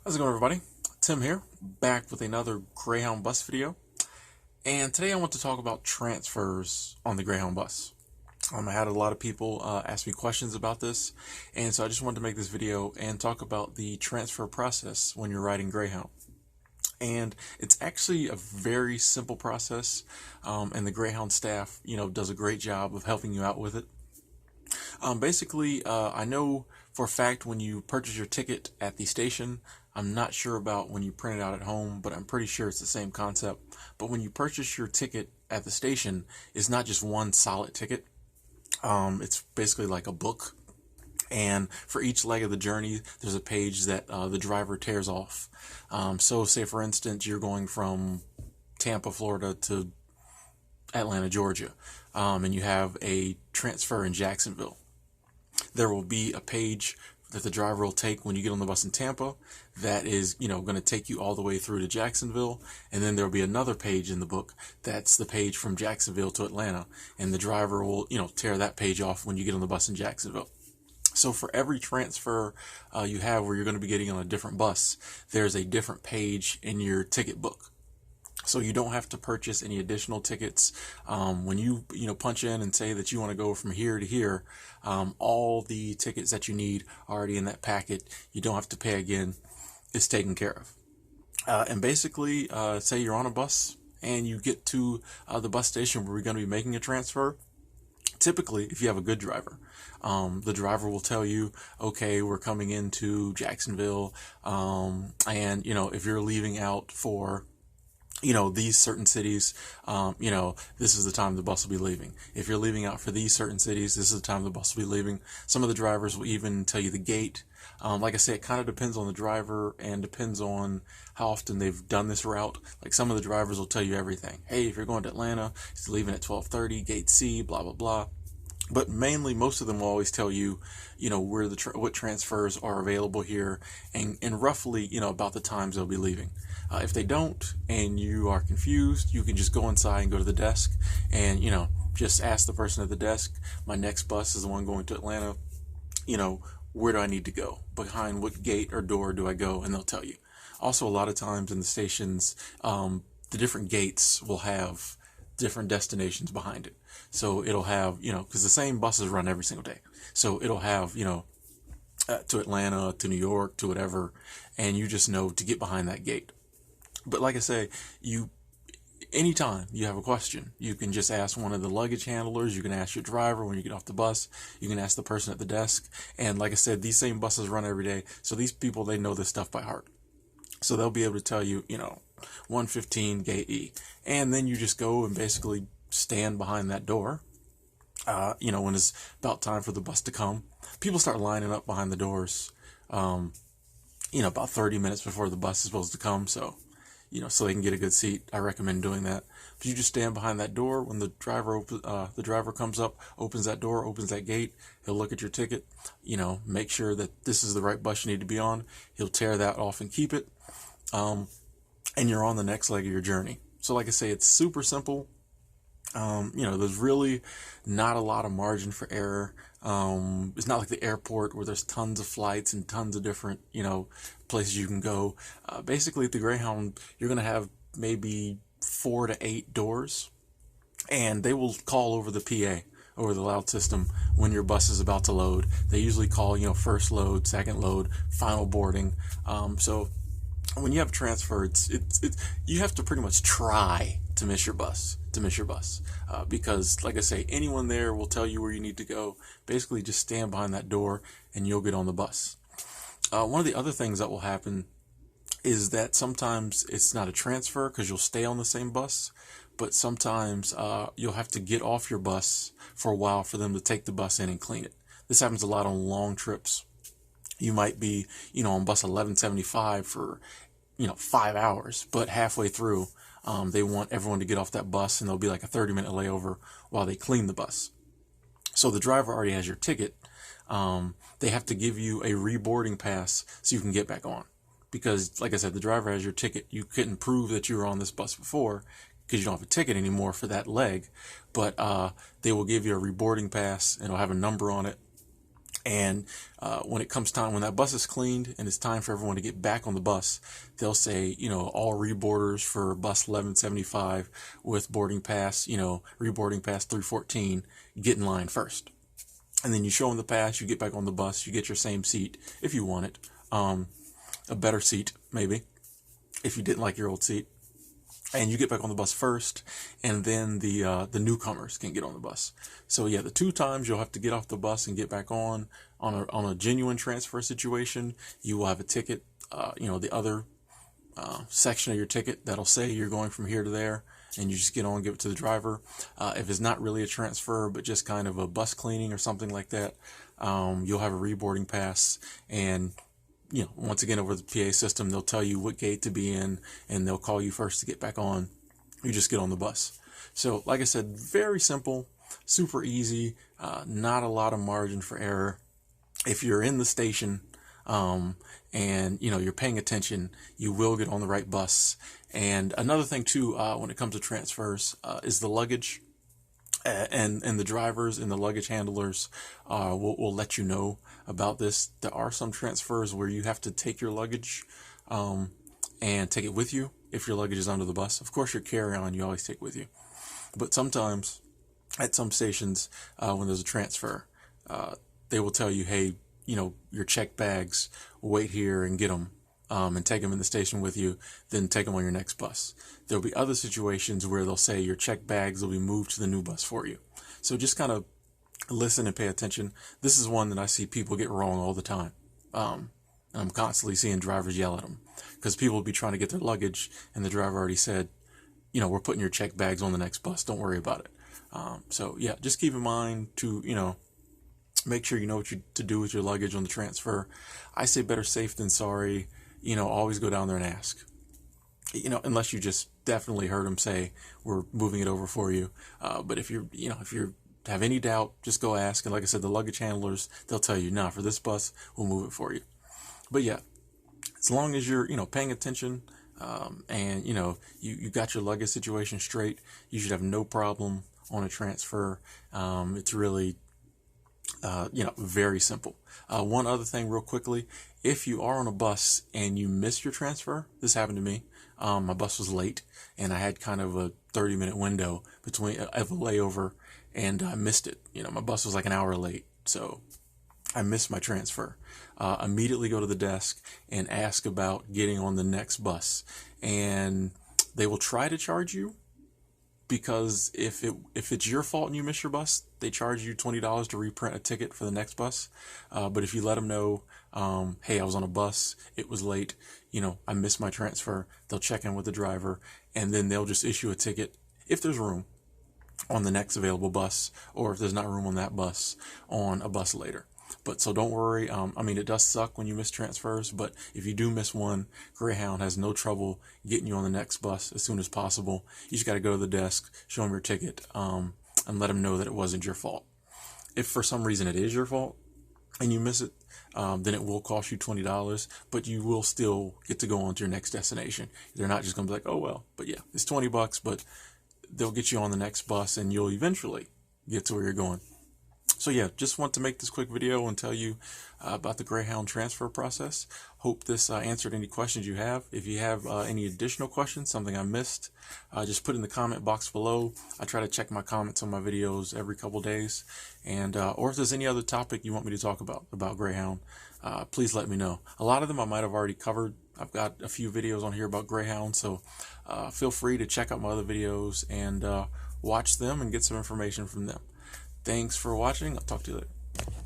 How's it going, everybody? Tim here, back with another Greyhound bus video. And today I want to talk about transfers on the Greyhound bus. I had a lot of people ask me questions about this, and so I just wanted to make this video and talk about the transfer process when you're riding Greyhound. And it's actually a very simple process, and the Greyhound staff, does a great job of helping you out with it. Basically, I know for a fact when you purchase your ticket at the station, I'm not sure about when you print it out at home, but I'm pretty sure it's the same concept. But when you purchase your ticket at the station, it's not just one solid ticket. It's basically like a book. And for each leg of the journey, there's a page that the driver tears off. So say, for instance, you're going from Tampa, Florida to Atlanta, Georgia, and you have a transfer in Jacksonville. There will be a page that the driver will take when you get on the bus in Tampa that is, going to take you all the way through to Jacksonville. And then there'll be another page in the book that's the page from Jacksonville to Atlanta. And the driver will, tear that page off when you get on the bus in Jacksonville. So for every transfer you have where you're going to be getting on a different bus, there's a different page in your ticket book. So you don't have to purchase any additional tickets. When you punch in and say that you want to go from here to here, all the tickets that you need are already in that packet. You don't have to pay again. It's taken care of. And basically, say you're on a bus and you get to the bus station where we're going to be making a transfer. Typically, if you have a good driver, the driver will tell you, okay, we're coming into Jacksonville, and if you're leaving out for these certain cities, this is the time the bus will be leaving. If you're leaving out for these certain cities, this is the time the bus will be leaving. Some of the drivers will even tell you the gate. Like I say, it kind of depends on the driver and depends on how often they've done this route. Like some of the drivers will tell you everything. Hey, if you're going to Atlanta, it's leaving at 12:30, gate C, blah, blah, blah. But mainly, most of them will always tell you, where what transfers are available here, and roughly, about the times they'll be leaving. If they don't, and you are confused, you can just go inside and go to the desk, and just ask the person at the desk. My next bus is the one going to Atlanta. Where do I need to go? Behind what gate or door do I go? And they'll tell you. Also, a lot of times in the stations, the different gates will have different destinations behind it. So it'll have, because the same buses run every single day. So it'll have, to Atlanta, to New York, to whatever, and you just know to get behind that gate. But like I say, anytime you have a question, you can just ask one of the luggage handlers. You can ask your driver when you get off the bus. You can ask the person at the desk. And like I said, these same buses run every day. So these people, they know this stuff by heart. So they'll be able to tell you, 115 gate E. And then you just go and basically stand behind that door. When it's about time for the bus to come, people start lining up behind the doors, about 30 minutes before the bus is supposed to come. So, so they can get a good seat. I recommend doing that. But you just stand behind that door when the driver comes up, opens that door, opens that gate. He'll look at your ticket, make sure that this is the right bus you need to be on. He'll tear that off and keep it. And you're on the next leg of your journey. So like I say, it's super simple. There's really not a lot of margin for error. It's not like the airport where there's tons of flights and tons of different, places you can go. Basically at the Greyhound, you're going to have maybe 4 to 8 doors, and they will call over the PA, over the loud system, when your bus is about to load. They usually call, first load, second load, final boarding. So when you have transfer, you have to pretty much try to miss your bus, because like I say, anyone there will tell you where you need to go. Basically just stand behind that door and you'll get on the bus. One of the other things that will happen is that sometimes it's not a transfer because you'll stay on the same bus, but sometimes you'll have to get off your bus for a while for them to take the bus in and clean it. This happens a lot on long trips. You might be, on bus 1175 for, 5 hours, but halfway through, they want everyone to get off that bus, and there'll be like a 30-minute layover while they clean the bus. So the driver already has your ticket. They have to give you a reboarding pass so you can get back on. Because, like I said, the driver has your ticket. You couldn't prove that you were on this bus before because you don't have a ticket anymore for that leg. But they will give you a reboarding pass, and it'll have a number on it. And when it comes time, when that bus is cleaned and it's time for everyone to get back on the bus, they'll say, all reboarders for bus 1175 with boarding pass, reboarding pass 314, get in line first. And then you show them the pass, you get back on the bus, you get your same seat if you want it, a better seat maybe if you didn't like your old seat. And you get back on the bus first, and then the newcomers can get on the bus. So yeah, the 2 times you'll have to get off the bus and get back on a genuine transfer situation, you will have a ticket, the other section of your ticket that'll say you're going from here to there, and you just get on, give it to the driver. If it's not really a transfer, but just kind of a bus cleaning or something like that, you'll have a reboarding pass, and once again, over the PA system, they'll tell you what gate to be in, and they'll call you first to get back on. You just get on the bus. So, like I said, very simple, super easy, not a lot of margin for error. If you're in the station, and you're paying attention, you will get on the right bus. And another thing too, when it comes to transfers, is the luggage. And the drivers and the luggage handlers will let you know about this. There are some transfers where you have to take your luggage and take it with you if your luggage is under the bus. Of course, your carry-on you always take with you. But sometimes at some stations when there's a transfer, they will tell you, hey, your checked bags, wait here and get them. And take them in the station with you, then take them on your next bus. There'll be other situations where they'll say your checked bags will be moved to the new bus for you. So just kind of listen and pay attention. This is one that I see people get wrong all the time. I'm constantly seeing drivers yell at them because people will be trying to get their luggage, and the driver already said, we're putting your checked bags on the next bus. Don't worry about it. So yeah, just keep in mind to, make sure you know what to do with your luggage on the transfer. I say better safe than sorry. Always go down there and ask, unless you just definitely heard them say, we're moving it over for you. But if you have any doubt, just go ask. And like I said, the luggage handlers, they'll tell you, nah, for this bus, we'll move it for you. But yeah, as long as you're, paying attention, and, you got your luggage situation straight, you should have no problem on a transfer. It's really, very simple. One other thing real quickly, if you are on a bus and you miss your transfer, this happened to me. My bus was late and I had kind of a 30-minute window between a layover, and I missed it. My bus was like an hour late. So I missed my transfer. Immediately go to the desk and ask about getting on the next bus, and they will try to charge you. Because if it's your fault and you miss your bus, they charge you $20 to reprint a ticket for the next bus. But if you let them know, hey, I was on a bus, it was late, I missed my transfer, they'll check in with the driver, and then they'll just issue a ticket if there's room on the next available bus, or if there's not room on that bus, on a bus later. But so don't worry. It does suck when you miss transfers, but if you do miss one, Greyhound has no trouble getting you on the next bus as soon as possible. You just got to go to the desk, show them your ticket, and let them know that it wasn't your fault. If for some reason it is your fault and you miss it, then it will cost you $20, but you will still get to go on to your next destination. They're not just going to be like, oh, well, but yeah, it's $20, but they'll get you on the next bus and you'll eventually get to where you're going. So yeah, just want to make this quick video and tell you about the Greyhound transfer process. Hope this answered any questions you have. If you have any additional questions, something I missed, just put in the comment box below. I try to check my comments on my videos every couple days. And or if there's any other topic you want me to talk about Greyhound, please let me know. A lot of them I might have already covered. I've got a few videos on here about Greyhound, so feel free to check out my other videos and watch them and get some information from them. Thanks for watching. I'll talk to you later.